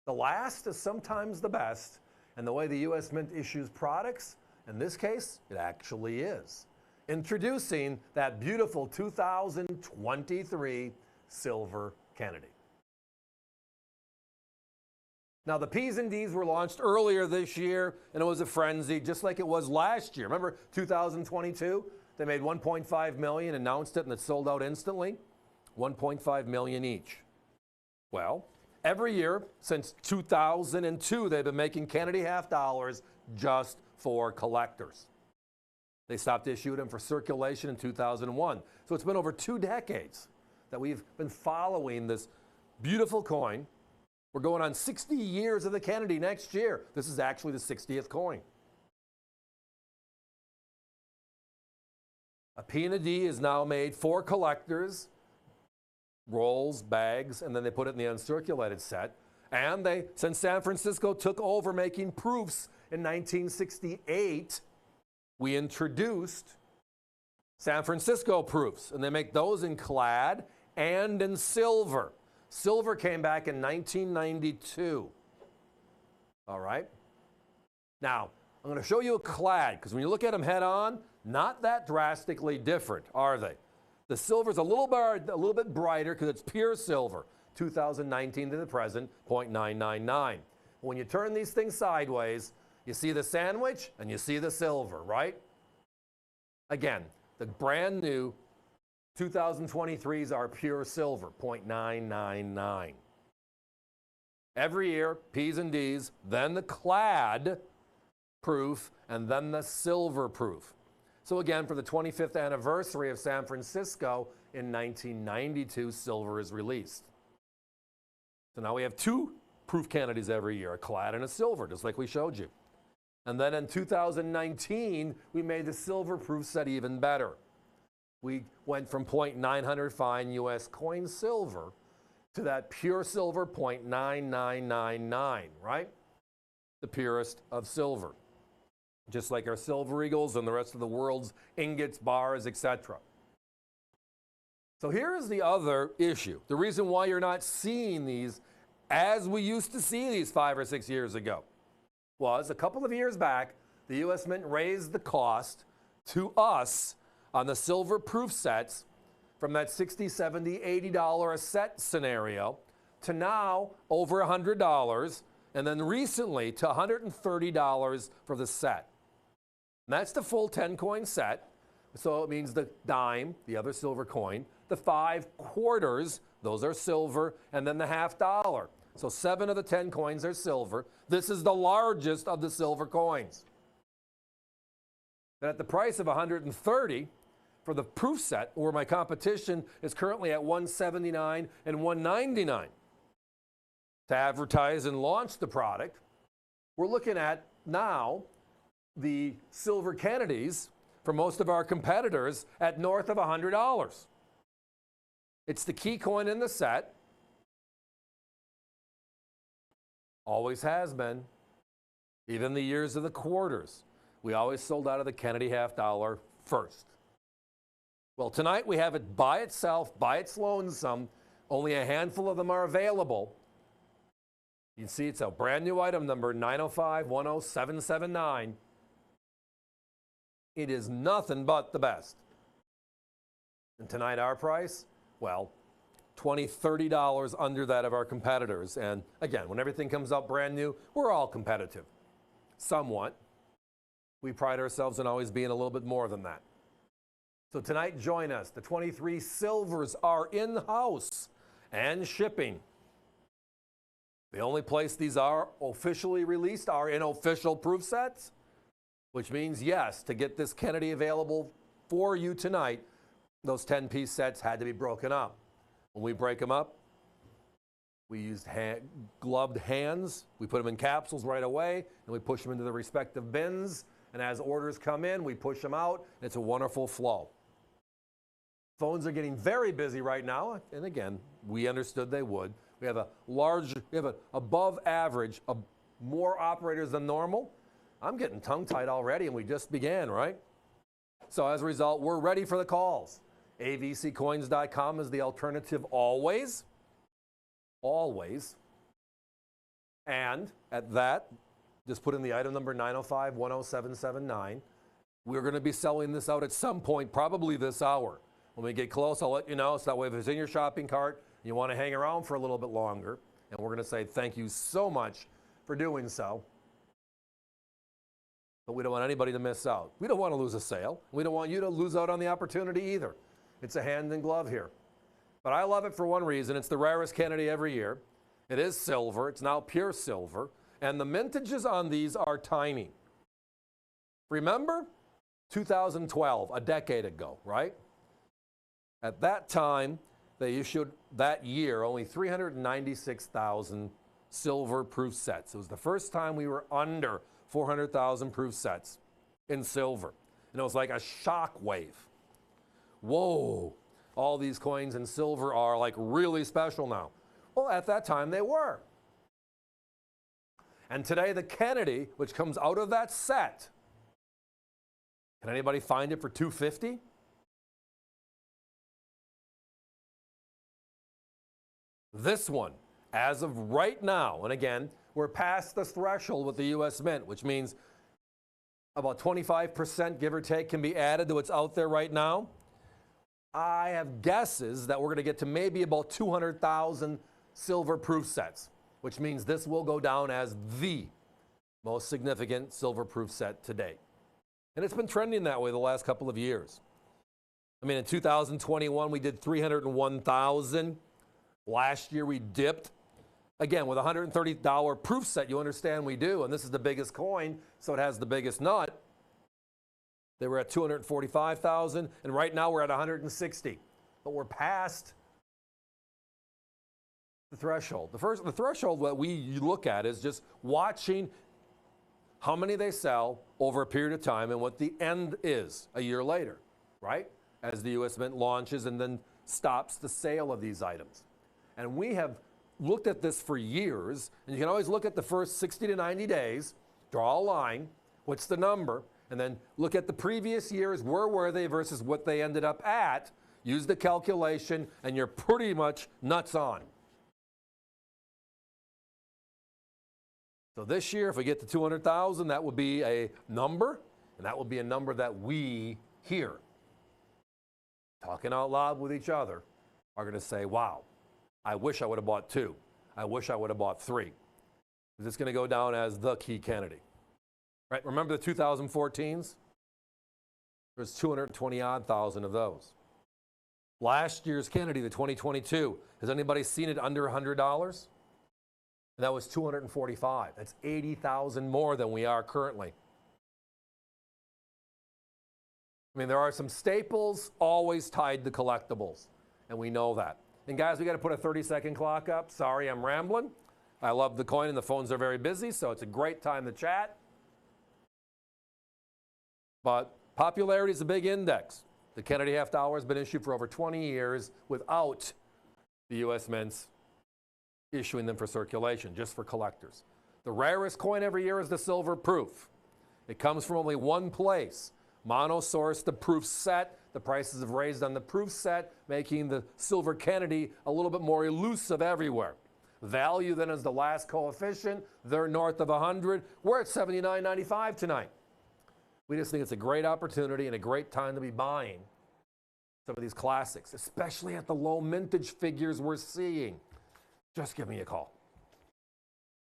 The last is sometimes the best, and the way the U.S. Mint issues products, in this case, it actually is. Introducing that beautiful 2023 Silver Kennedy. Now, the P's and D's were launched earlier this year, and it was a frenzy, just like it was last year. Remember 2022? They made $1.5 million, announced it, and it sold out instantly. $1.5 million each. Well, every year since 2002, they've been making Kennedy half dollars just for collectors. They stopped issuing them for circulation in 2001. So it's been over 2 decades that we've been following this beautiful coin. We're going on 60 years of the Kennedy next year. This is actually the 60th coin. A P and a D is now made for collectors, rolls, bags, and then they put it in the uncirculated set. And since San Francisco took over making proofs in 1968, we introduced San Francisco proofs, and they make those in clad and in silver. Silver came back in 1992. All right? Now, I'm going to show you a clad, because when you look at them head on, not that drastically different, are they? The silver's a little bit brighter because it's pure silver, 2019 to the present, 0.999. When you turn these things sideways, you see the sandwich and you see the silver, right? Again, the brand new 2023s are pure silver, 0.999. Every year, P's and D's, then the clad proof, and then the silver proof. So again, for the 25th anniversary of San Francisco in 1992, silver is released. So now we have 2 proof Kennedys every year, a clad and a silver, just like we showed you. And then in 2019, we made the silver proof set even better. We went from 0.900 fine U.S. coin silver to that pure silver 0.9999, right? The purest of silver. Just like our silver eagles and the rest of the world's ingots, bars, etc. So here's the other issue. The reason why you're not seeing these as we used to see these 5 or 6 years ago was a couple of years back, the U.S. Mint raised the cost to us on the silver proof sets from that $60, $70, $80 a set scenario to now over $100, and then recently to $130 for the set. And that's the full 10-coin set. So it means the dime, the other silver coin, the 5 quarters, those are silver, and then the half dollar. So 7 of the 10 coins are silver. This is the largest of the silver coins. And at the price of $130 for the proof set, where my competition is currently at $179 and $199 to advertise and launch the product, we're looking at now the silver Kennedys for most of our competitors at north of $100. It's the key coin in the set. Always has been. Even the years of the quarters, we always sold out of the Kennedy half dollar first. Well, tonight we have it by itself, by its lonesome. Only a handful of them are available. You can see it's a brand new item number 905-10779. It is nothing but the best. And tonight our price, well, $20, $30 under that of our competitors. And again, when everything comes out brand new, we're all competitive. Somewhat. We pride ourselves in always being a little bit more than that. So tonight, join us. The 23 silvers are in-house and shipping. The only place these are officially released are in official proof sets, which means, yes, to get this Kennedy available for you tonight, those 10-piece sets had to be broken up. When we break them up, we used gloved hands. We put them in capsules right away, and we push them into the respective bins. And as orders come in, we push them out, and it's a wonderful flow. Phones are getting very busy right now, and again, we understood they would. We have an above average of more operators than normal. I'm getting tongue-tied already, and we just began, right? So as a result, we're ready for the calls. avccoins.com is the alternative always. Always. And at that, just put in the item number 905-10779. We're going to be selling this out at some point, probably this hour. When we get close, I'll let you know, so that way if it's in your shopping cart, you want to hang around for a little bit longer, and we're going to say thank you so much for doing so. But we don't want anybody to miss out. We don't want to lose a sale. We don't want you to lose out on the opportunity either. It's a hand in glove here. But I love it for one reason. It's the rarest Kennedy every year. It is silver. It's now pure silver. And the mintages on these are tiny. Remember 2012, a decade ago, right? At that time, they issued that year only 396,000 silver proof sets. It was the first time we were under 400,000 proof sets in silver. And it was like a shock wave. Whoa, all these coins in silver are like really special now. Well, at that time they were. And today the Kennedy, which comes out of that set, can anybody find it for $250? This one, as of right now, and again, we're past the threshold with the U.S. Mint, which means about 25%, give or take, can be added to what's out there right now. I have guesses that we're going to get to maybe about 200,000 silver proof sets, which means this will go down as the most significant silver proof set to date. And it's been trending that way the last couple of years. I mean, in 2021, we did 301,000. Last year, we dipped. Again, with a $130 proof set, you understand we do, and this is the biggest coin, so it has the biggest nut. They were at 245,000, and right now we're at 160. But we're past the threshold. The threshold that we look at is just watching how many they sell over a period of time and what the end is a year later, right? As the U.S. Mint launches and then stops the sale of these items. And we have looked at this for years, and you can always look at the first 60 to 90 days, draw a line, what's the number, and then look at the previous years, where were they versus what they ended up at, use the calculation, and you're pretty much nuts on. So this year, if we get to 200,000, that would be a number, and that would be a number that we here, talking out loud with each other, are going to say, wow, I wish I would have bought 2. I wish I would have bought 3. It's going to go down as the key Kennedy. Right? Remember the 2014s? There's 220-odd thousand of those. Last year's Kennedy, the 2022, has anybody seen it under $100? And that was 245. That's 80,000 more than we are currently. I mean, there are some staples always tied to collectibles, and we know that. And guys, we got to put a 30-second clock up. Sorry, I'm rambling. I love the coin, and the phones are very busy, so it's a great time to chat. But popularity is a big index. The Kennedy half dollar has been issued for over 20 years without the U.S. Mints issuing them for circulation, just for collectors. The rarest coin every year is the silver proof. It comes from only one place. Monosource, the proof set. The prices have raised on the proof set, making the silver Kennedy a little bit more elusive everywhere. Value then is the last coefficient. They're north of 100. We're at $79.95 tonight. We just think it's a great opportunity and a great time to be buying some of these classics, especially at the low mintage figures we're seeing. Just give me a call.